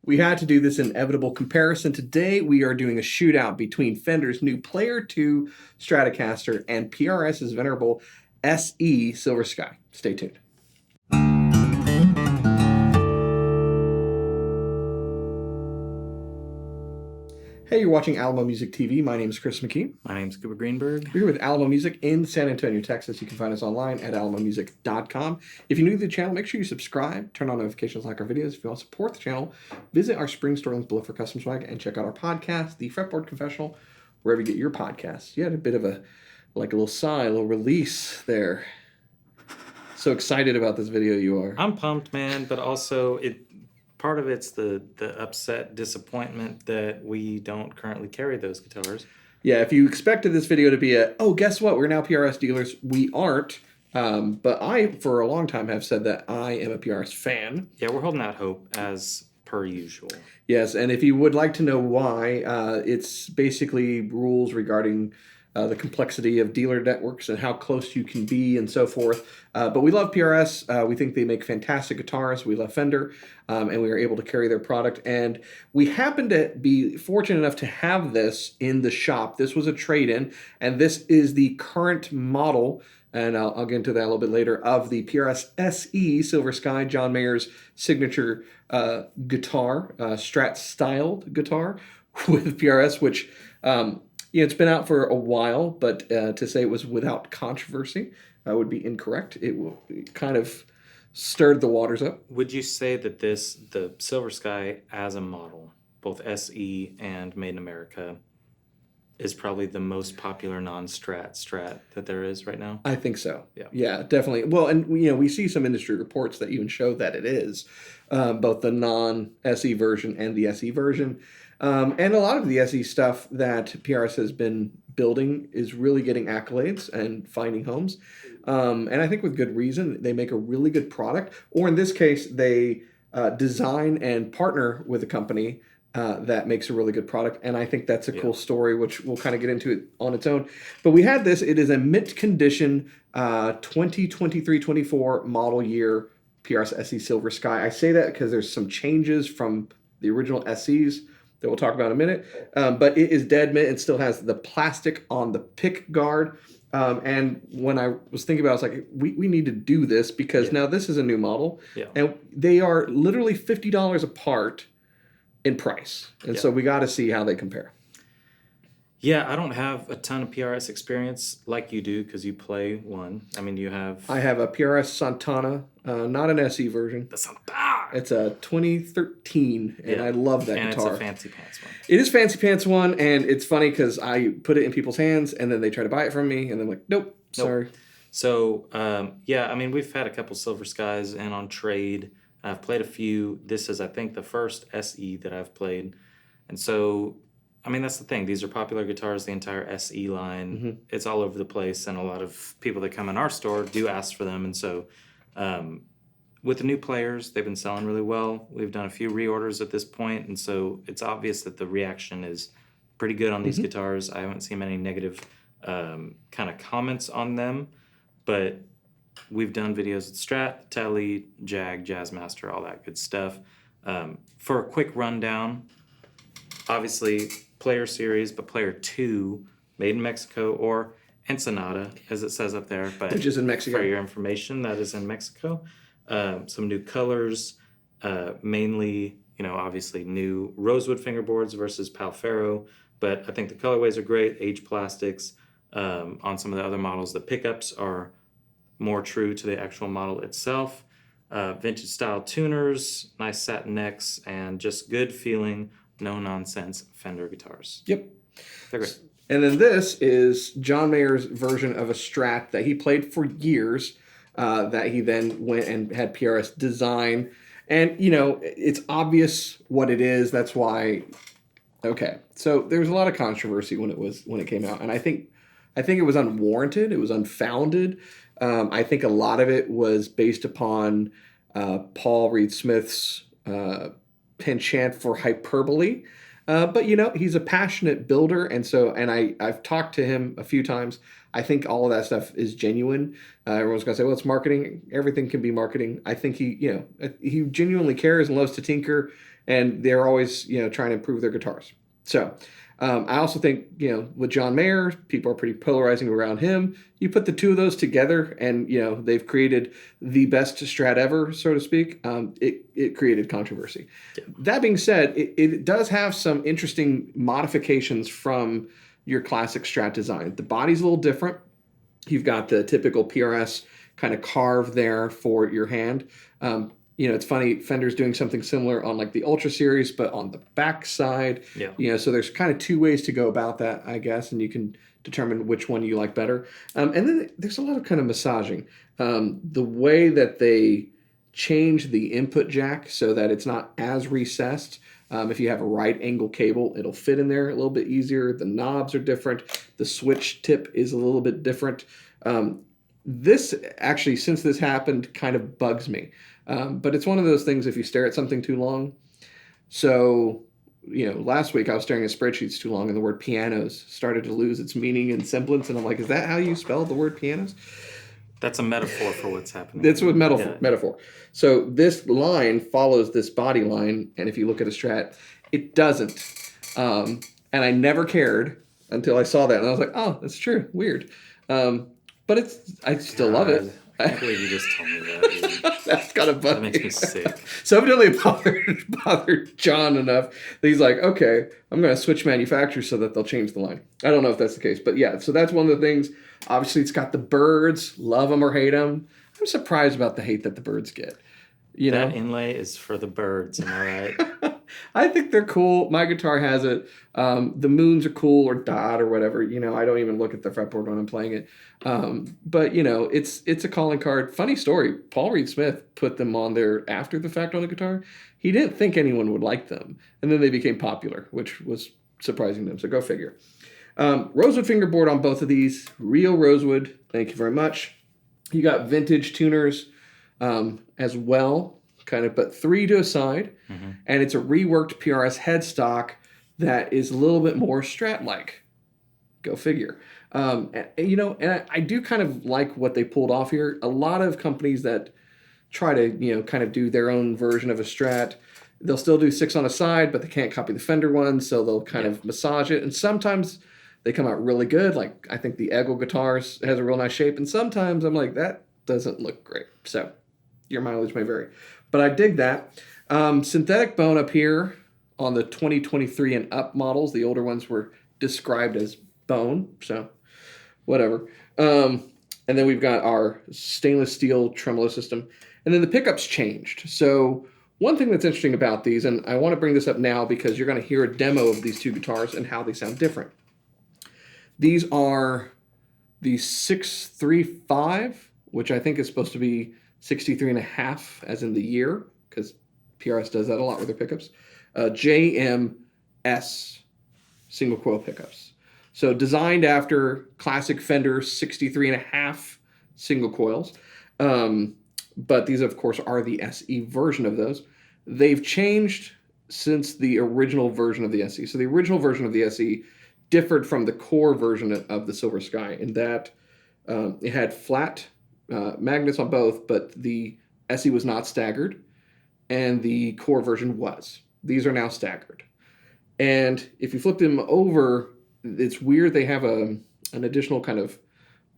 We had to do this inevitable comparison. Today, we are doing a shootout between Fender's new Player II Stratocaster and PRS's venerable SE Silver Sky. Stay tuned. Hey, you're watching Alamo Music TV. My name is Chris McKee. My name's Cooper Greenberg. We're here with Alamo Music in San Antonio, Texas. You can find us online at alamomusic.com. If you're new to the channel, make sure you subscribe, turn on notifications, like our videos. If you want to support the channel, visit our spring store link below for custom swag and check out our podcast, the Fretboard Confessional, wherever you get your podcasts. You had a bit of a little sigh, a little release there. So excited about this video you are. I'm pumped, man, but also part of it's the upset disappointment that we don't currently carry those guitars. Yeah, if you expected this video to be guess what, we're now PRS dealers, we aren't. But I, for a long time, have said that I am a PRS fan. Yeah, we're holding out hope as per usual. Yes, and if you would like to know why, it's basically rules regarding the complexity of dealer networks and how close you can be and so forth. But we love PRS. We think they make fantastic guitars. We love Fender, and we are able to carry their product. And we happen to be fortunate enough to have this in the shop. This was a trade-in, and this is the current model, and I'll get into that a little bit later, of the PRS SE Silver Sky, John Mayer's signature guitar, Strat-styled guitar with PRS, which... it's been out for a while, but to say it was without controversy would be incorrect. It kind of stirred the waters up. Would you say that the Silver Sky as a model, both SE and Made in America, is probably the most popular non-Strat that there is right now? I think so. Yeah. Yeah, definitely. Well, and we see some industry reports that even show that it is, both the non-SE version and the SE version. And a lot of the SE stuff that PRS has been building is really getting accolades and finding homes. And I think with good reason. They make a really good product. Or in this case, they design and partner with a company that makes a really good product. And I think that's a cool story, which we'll kind of get into it on its own. But we had this. It is a mint condition 2023-24 model year PRS SE Silver Sky. I say that because there's some changes from the original SEs that we'll talk about in a minute. But it is dead mint and still has the plastic on the pick guard. And when I was thinking about it, I was like, we need to do this because now this is a new model. Yeah. And they are literally $50 apart in price. And so we got to see how they compare. Yeah, I don't have a ton of PRS experience like you do because you play one. I mean, you have... I have a PRS Santana, not an SE version. The Santana! It's a 2013, and I love that guitar. And it's a fancy pants one. It is fancy pants one, and it's funny because I put it in people's hands, and then they try to buy it from me, and I'm like, nope, sorry. So, I mean, we've had a couple Silver Skies and on trade. I've played a few. This is, I think, the first SE that I've played. And so... I mean, that's the thing. These are popular guitars, the entire SE line. Mm-hmm. It's all over the place, and a lot of people that come in our store do ask for them. And so with the new players, they've been selling really well. We've done a few reorders at this point, and so it's obvious that the reaction is pretty good on these guitars. I haven't seen many negative kind of comments on them, but we've done videos with Strat, Tele, Jag, Jazzmaster, all that good stuff. For a quick rundown, obviously... Player series, but Player 2, made in Mexico, or Ensenada, as it says up there. But which is in Mexico. For your information, that is in Mexico. Some new colors, mainly, obviously new rosewood fingerboards versus Palfero. But I think the colorways are great, aged plastics. On some of the other models, the pickups are more true to the actual model itself. Vintage style tuners, nice satin necks, and just good feeling, no-nonsense Fender guitars. Yep. They're great. And then this is John Mayer's version of a Strat that he played for years, that he then went and had PRS design. And, it's obvious what it is. That's why... Okay. So there's a lot of controversy when it came out. And I think it was unwarranted. It was unfounded. I think a lot of it was based upon Paul Reed Smith's... penchant for hyperbole, but he's a passionate builder, and I've talked to him a few times. I think all of that stuff is genuine. Everyone's gonna say, well, it's marketing. Everything can be marketing. I think he genuinely cares and loves to tinker and they're always trying to improve their guitars. So I also think with John Mayer, people are pretty polarizing around him. You put the two of those together, and they've created the best Strat ever, so to speak. It created controversy. Yeah. That being said, it does have some interesting modifications from your classic Strat design. The body's a little different. You've got the typical PRS kind of carve there for your hand. It's funny, Fender's doing something similar on like the Ultra Series, but on the back side. Yeah. So there's kind of two ways to go about that, I guess, and you can determine which one you like better. And then there's a lot of kind of massaging. The way that they change the input jack so that it's not as recessed. If you have a right angle cable, it'll fit in there a little bit easier. The knobs are different. The switch tip is a little bit different. This actually, since this happened, kind of bugs me. But it's one of those things if you stare at something too long. So, last week I was staring at spreadsheets too long and the word pianos started to lose its meaning and semblance. And I'm like, is that how you spell the word pianos? That's a metaphor for what's happening. That's what metaphor. So this line follows this body line. And if you look at a Strat, it doesn't. And I never cared until I saw that. And I was like, oh, that's true. Weird. But I still love it. I can't believe you just told me that, dude. That's gotta bug That makes me sick. So evidently it bothered John enough that he's like, okay, I'm going to switch manufacturers so that they'll change the line. I don't know if that's the case, but yeah, so that's one of the things. Obviously, it's got the birds, love them or hate them. I'm surprised about the hate that the birds get. That inlay is for the birds, am I right? I think they're cool. My guitar has it. The moons are cool, or dot or whatever. I don't even look at the fretboard when I'm playing it. But it's a calling card. Funny story. Paul Reed Smith put them on there after the fact on the guitar. He didn't think anyone would like them, and then they became popular, which was surprising to him. So go figure. Rosewood fingerboard on both of these. Real rosewood. Thank you very much. You got vintage tuners as well. Kind of, but 3 to a side, and it's a reworked PRS headstock that is a little bit more Strat-like. Go figure. And I do kind of like what they pulled off here. A lot of companies that try to, kind of do their own version of a Strat, they'll still do 6 on a side, but they can't copy the Fender one, so they'll kind of massage it. And sometimes they come out really good. Like, I think the Eggle guitars has a real nice shape, and sometimes I'm like, that doesn't look great. So your mileage may vary. But I dig that. Synthetic bone up here on the 2023 and up models. The older ones were described as bone, so whatever. And then we've got our stainless steel tremolo system. And then the pickups changed. So one thing that's interesting about these, and I want to bring this up now because you're going to hear a demo of these two guitars and how they sound different. These are the 635, which I think is supposed to be 63.5 as in the year, because PRS does that a lot with their pickups. JMS single coil pickups. So designed after classic Fender 63.5 single coils. But these, of course, are the SE version of those. They've changed since the original version of the SE. So the original version of the SE differed from the core version of the Silver Sky in that it had flat magnets on both, but the SE was not staggered, and the core version was. These are now staggered. And if you flip them over, it's weird. They have an additional kind of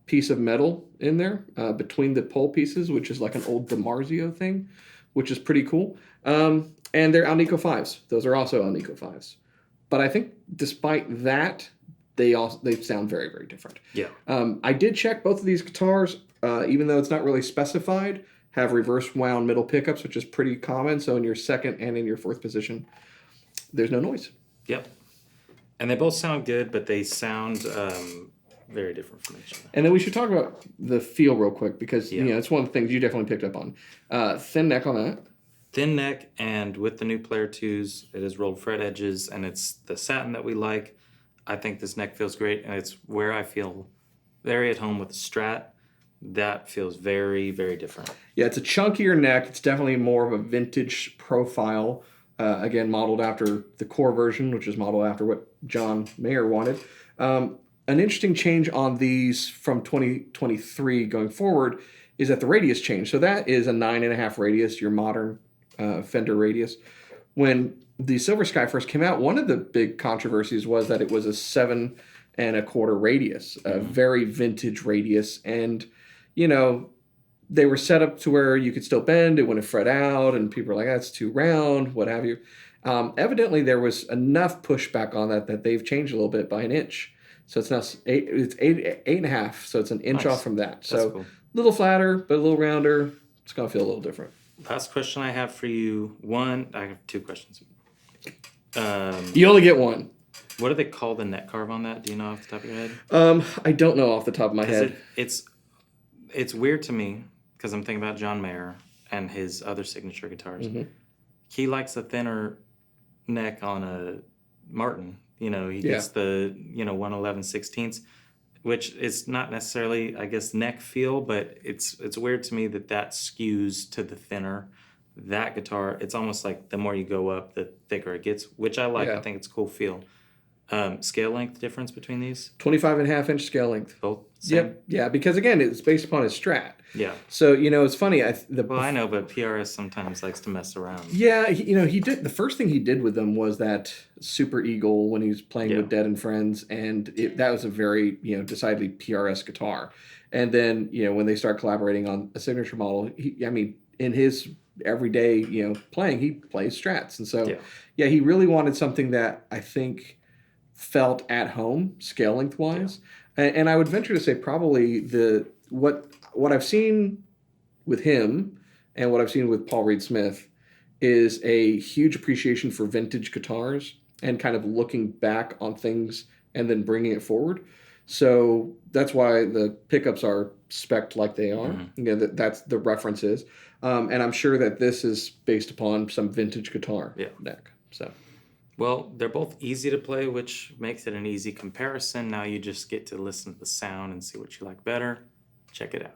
piece of metal in there between the pole pieces, which is like an old DiMarzio thing, which is pretty cool. And they're Alnico 5s. Those are also Alnico 5s. But I think despite that, they sound very, very different. Yeah. I did check both of these guitars, even though it's not really specified, have reverse wound middle pickups, which is pretty common. So in your second and in your fourth position, there's no noise. Yep. And they both sound good, but they sound very different from each other. And then we should talk about the feel real quick because it's one of the things you definitely picked up on. Thin neck on that. Thin neck, and with the new Player 2s, it is rolled fret edges, and it's the satin that we like. I think this neck feels great, and it's where I feel very at home with the Strat. That feels very, very different. Yeah, it's a chunkier neck. It's definitely more of a vintage profile. Again, modeled after the core version, which is modeled after what John Mayer wanted. An interesting change on these from 2023 going forward is that the radius changed. So that is a 9.5 radius, your modern Fender radius. when the Silver Sky first came out, one of the big controversies was that it was a 7 1/4 radius, a very vintage radius. And, you know, they were set up to where you could still bend, it wouldn't fret out, and people were like, that's too round, what have you. Evidently, there was enough pushback on that they've changed a little bit by an inch. So it's now eight and a half. So it's an inch Nice. off from that. That's So cool. a little flatter, but a little rounder. It's gonna feel a little different. Last question I have for you. I have two questions. You only get one. What do they call the neck carve on that? Do you know off the top of your head? I don't know off the top of my 'Cause head. it's weird to me because I'm thinking about John Mayer and his other signature guitars. Mm-hmm. He likes a thinner neck on a Martin. You know, he gets the 1/11/16, which is not necessarily, I guess, neck feel, but it's weird to me that skews to the thinner. That guitar, it's almost like the more you go up, the thicker it gets, which I like. Yeah. I think it's a cool feel. Scale length difference between these? 25.5 inch scale length. Both? Same? Yep. Yeah, because again, it's based upon his Strat. Yeah. So, it's funny. Well, I know, but PRS sometimes likes to mess around. Yeah, he did. The first thing he did with them was that Super Eagle when he was playing with Dead and Friends, and that was a very, decidedly PRS guitar. And then, when they start collaborating on a signature model, in his everyday, playing, he plays Strats. And so, he really wanted something that I think felt at home scale length wise. And I would venture to say probably what I've seen with him and what I've seen with Paul Reed Smith is a huge appreciation for vintage guitars and kind of looking back on things and then bringing it forward. So that's why the pickups are spec'd like they are. Mm-hmm. That's the references. And I'm sure that this is based upon some vintage guitar neck. So. Well, they're both easy to play, which makes it an easy comparison. Now you just get to listen to the sound and see what you like better. Check it out.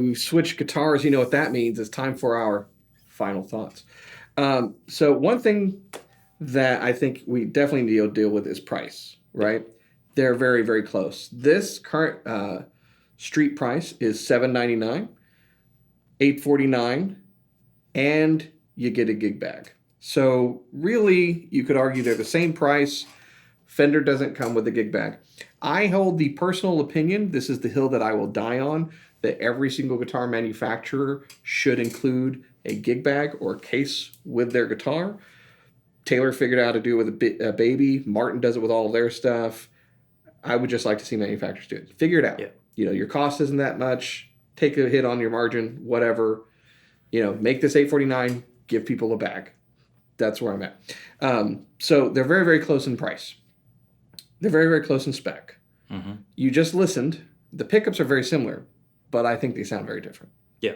we switch guitars. You know what that means. It's time for our final thoughts. So one thing that I think we definitely need to deal with is price, right? They're very, very close. This current street price is $799, $849, and you get a gig bag. So really, you could argue they're the same price. Fender doesn't come with a gig bag. I hold the personal opinion, this is the hill that I will die on, that every single guitar manufacturer should include a gig bag or a case with their guitar. Taylor figured out how to do it with a baby. Martin does it with all of their stuff. I would just like to see manufacturers do it. Figure it out. Yeah. You know, your cost isn't that much. Take a hit on your margin, whatever. You know, make this $849, give people a bag. That's where I'm at. So they're very, very close in price. They're very, very close in spec. Mm-hmm. You just listened. The pickups are very similar, but I think they sound very different. Yeah.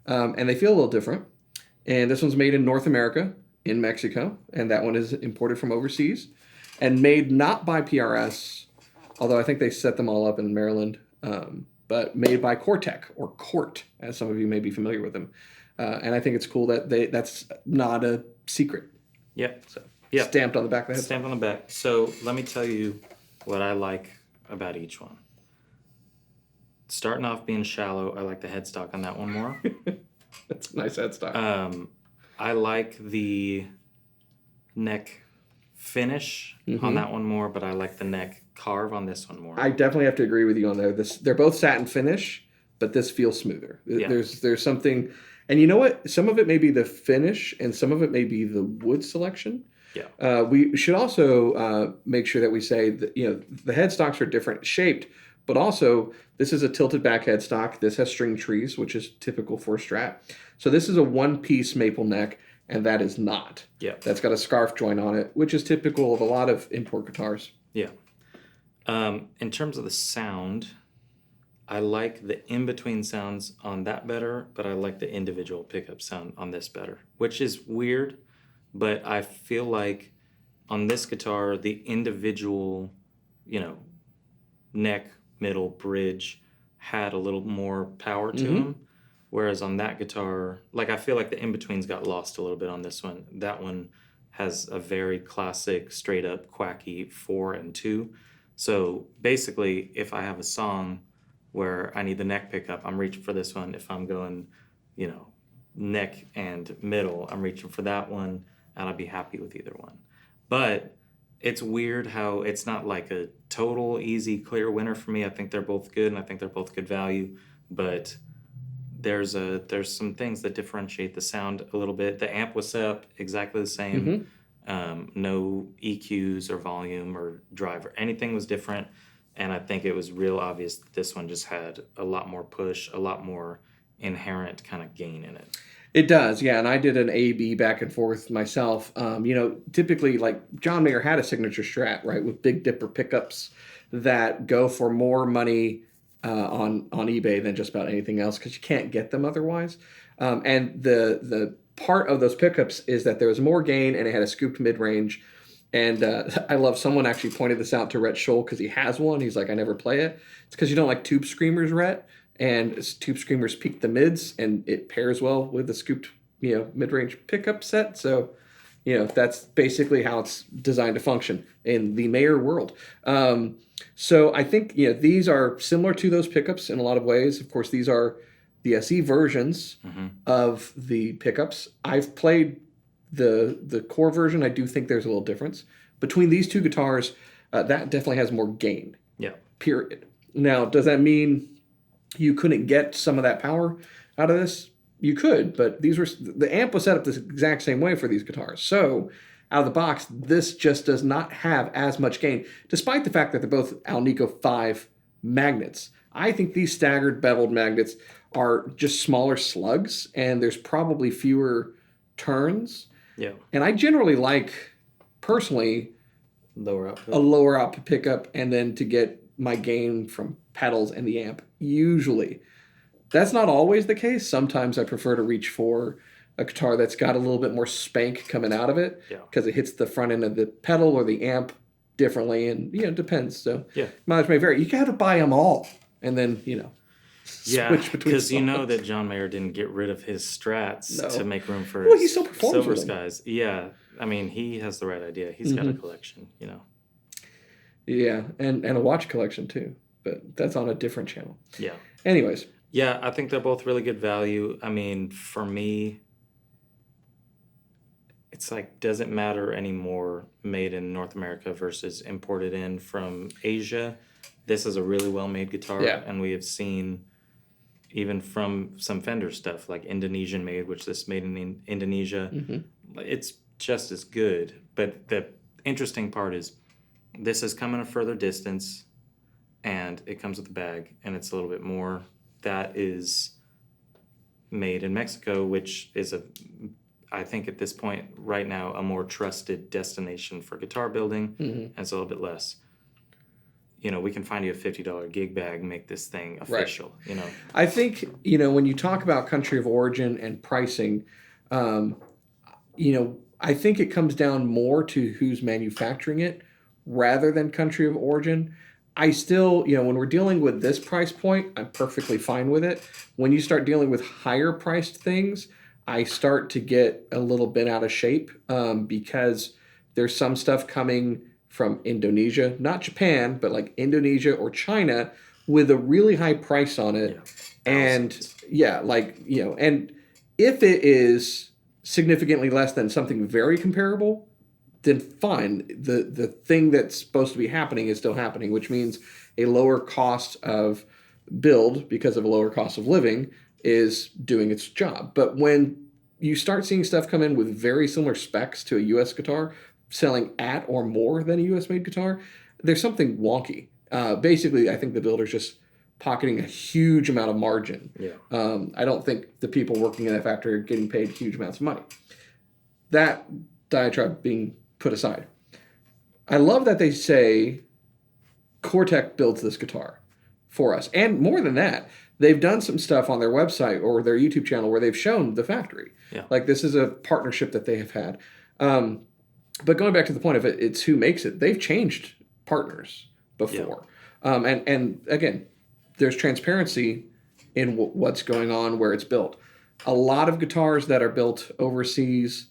And they feel a little different. And this one's made in North America, in Mexico, and that one is imported from overseas and made not by PRS, although I think they set them all up in Maryland, but made by Cortec, or Cort, as some of you may be familiar with them. And I think it's cool that that's not a secret. Yeah. So Yeah. stamped on the back of the head. Stamp on the back. So let me tell you what I like about each one. Starting off being shallow, I like the headstock on that one more. That's a nice headstock. I like the neck finish on that one more, but I like the neck carve on this one more. I definitely have to agree with you on there. They're both satin finish, but this feels smoother. Yeah. There's something, and you know what? Some of it may be the finish, and some of it may be the wood selection. Yeah. We should also make sure that we say that the headstocks are different shaped, but also this is a tilted back headstock. This has string trees, which is typical for a Strat. So this is a one-piece maple neck, and that is not. Yeah. That's got a scarf joint on it, which is typical of a lot of import guitars. Yeah. In terms of the sound, I like the in-between sounds on that better, but I like the individual pickup sound on this better, which is weird, but I feel like on this guitar, the individual, neck, middle, bridge had a little more power to them. Whereas on that guitar, I feel like the in-betweens got lost a little bit on this one. That one has a very classic, straight-up, quacky 4 and 2. So basically, if I have a song where I need the neck pickup, I'm reaching for this one. If I'm going, neck and middle, I'm reaching for that one, and I'll be happy with either one. But it's weird how it's not like a total easy, clear winner for me. I think they're both good, and I think they're both good value. But there's some things that differentiate the sound a little bit. The amp was set up exactly the same. No EQs or volume or drive or anything was different. And I think it was real obvious that this one just had a lot more push, a lot more inherent kind of gain in it. It does, yeah. And I did an A/B back and forth myself. Typically, John Mayer had a signature Strat, right, with Big Dipper pickups that go for more money on eBay than just about anything else because you can't get them otherwise. And the part of those pickups is that there was more gain and it had a scooped mid-range. And I love someone actually pointed this out to Rhett Scholl because he has one. He's like, I never play it. It's because you don't like tube screamers, Rhett. And tube screamers peak the mids and it pairs well with the scooped, mid-range pickup set. So, that's basically how it's designed to function in the Mayer world. So I think, these are similar to those pickups in a lot of ways. Of course, these are the SE versions of the pickups. I've played the core version. I do think there's a little difference. Between these two guitars, that definitely has more gain. Yeah. Period. Now, does that mean you couldn't get some of that power out of this? You could, but the amp was set up the exact same way for these guitars. So out of the box, this just does not have as much gain, despite the fact that they're both Alnico 5 magnets. I think these staggered beveled magnets are just smaller slugs, and there's probably fewer turns. Yeah. And I generally like, personally, Lower output. a lower output pickup, and then to get my gain from pedals and the amp. Usually. That's not always the case. Sometimes I prefer to reach for a guitar that's got a little bit more spank coming out of it because it hits the front end of the pedal or the amp differently, and it depends. So mileage may vary. You got to buy them all, and then Yeah, switch between because you know songs. that John Mayer didn't get rid of his Strats No. to make room for Well, he his still performs Silver with them. Skies. Yeah, I mean, he has the right idea. He's got a collection, you know. Yeah, and a watch collection too, but that's on a different channel. Yeah. Anyways, Yeah, I think they're both really good value. I mean, for me, it's like, does it matter anymore made in North America versus imported in from Asia? This is a really well-made guitar, Yeah. and we have seen even from some Fender stuff like Indonesian made, which this made in Indonesia, it's just as good. But the interesting part is this has come in a further distance, and it comes with a bag, and it's a little bit more. That is made in Mexico, which is I think at this point right now, a more trusted destination for guitar building, and it's a little bit less. You know, we can find you a $50 gig bag, make this thing official, you know. I think, you know, when you talk about country of origin and pricing, you know, I think it comes down more to who's manufacturing it rather than country of origin. I still, you know, when we're dealing with this price point, I'm perfectly fine with it. When you start dealing with higher priced things, I start to get a little bit out of shape because there's some stuff coming from Indonesia, not Japan, but like Indonesia or China with a really high price on it. Yeah. And Thousands. yeah, like, you know, and if it is significantly less than something very comparable, then fine. The thing that's supposed to be happening is still happening, which means a lower cost of build because of a lower cost of living is doing its job. But when you start seeing stuff come in with very similar specs to a US guitar, selling at or more than a US made guitar, there's something wonky. Basically, I think the builder's just pocketing a huge amount of margin. Yeah. I don't think the people working in that factory are getting paid huge amounts of money. That diatribe being put aside, I love that they say Cortec builds this guitar for us. And more than that, they've done some stuff on their website or their YouTube channel where they've shown the factory. Yeah. Like this is a partnership that they have had. But going back to the point of it, it's who makes it. They've changed partners before. And again, there's transparency in what's going on where it's built. A lot of guitars that are built overseas,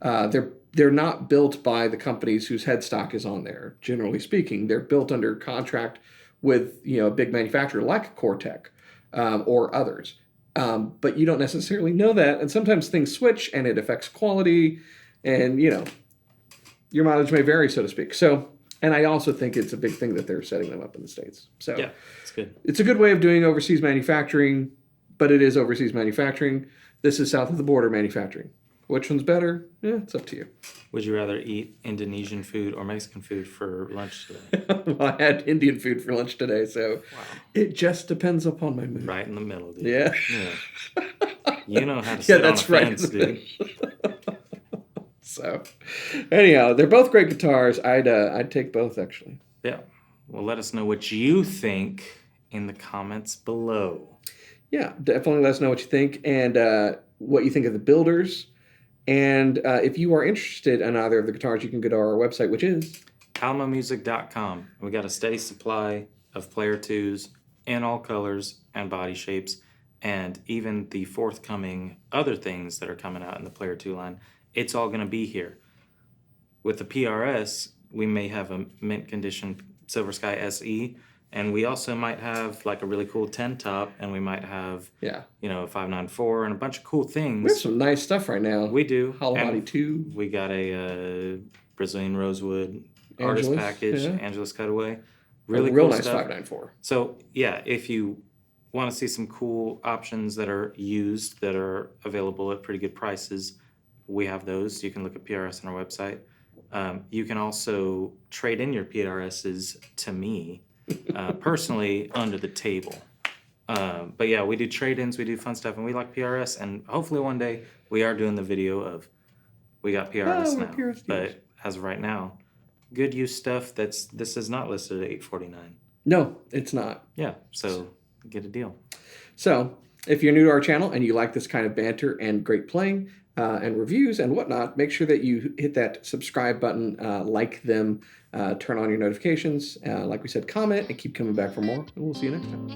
they're not built by the companies whose headstock is on there. Generally speaking, they're built under contract with, you know, a big manufacturer like Cortec or others. But you don't necessarily know that, and sometimes things switch, and it affects quality, and you know, your mileage may vary, so to speak. So, and I also think it's a big thing that they're setting them up in the States. So Yeah, it's good. it's a good way of doing overseas manufacturing, but it is overseas manufacturing. This is south of the border manufacturing. Which one's better? Yeah, it's up to you. Would you rather eat Indonesian food or Mexican food for lunch today? Well, I had Indian food for lunch today, so it just depends upon my mood. Right in the middle, dude. Yeah. You know how to sit on a fence, dude. So, anyhow, they're both great guitars. I'd take both actually. Yeah. Well, let us know what you think in the comments below. Yeah, definitely let us know what you think and what you think of the builders. And if you are interested in either of the guitars, you can go to our website, which is alamomusic.com. We got a steady supply of Player 2s in all colors and body shapes, and even the forthcoming other things that are coming out in the Player 2 line. It's all going to be here. With the PRS, we may have a mint condition Silver Sky SE, and we also might have like a really cool 10 top, and we might have, you know, a 594 and a bunch of cool things. We have some nice stuff right now. We do. Hollow Body 2. We got a Brazilian Rosewood Angelus, artist package, yeah. Angelus Cutaway. Really Really real cool nice stuff. 594. So, yeah, if you want to see some cool options that are used, that are available at pretty good prices, we have those. You can look at PRS on our website. You can also trade in your PRSs to me, personally, under the table. But yeah, we do trade-ins, we do fun stuff, and we like PRS, and hopefully one day we are doing the video of we got PRS now. PRS but as of right now, good use stuff this is not listed at $849. No, it's not. Yeah, so get a deal. So, if you're new to our channel and you like this kind of banter and great playing and reviews and whatnot, make sure that you hit that subscribe button, like them, turn on your notifications, like we said, comment, and keep coming back for more. And we'll see you next time.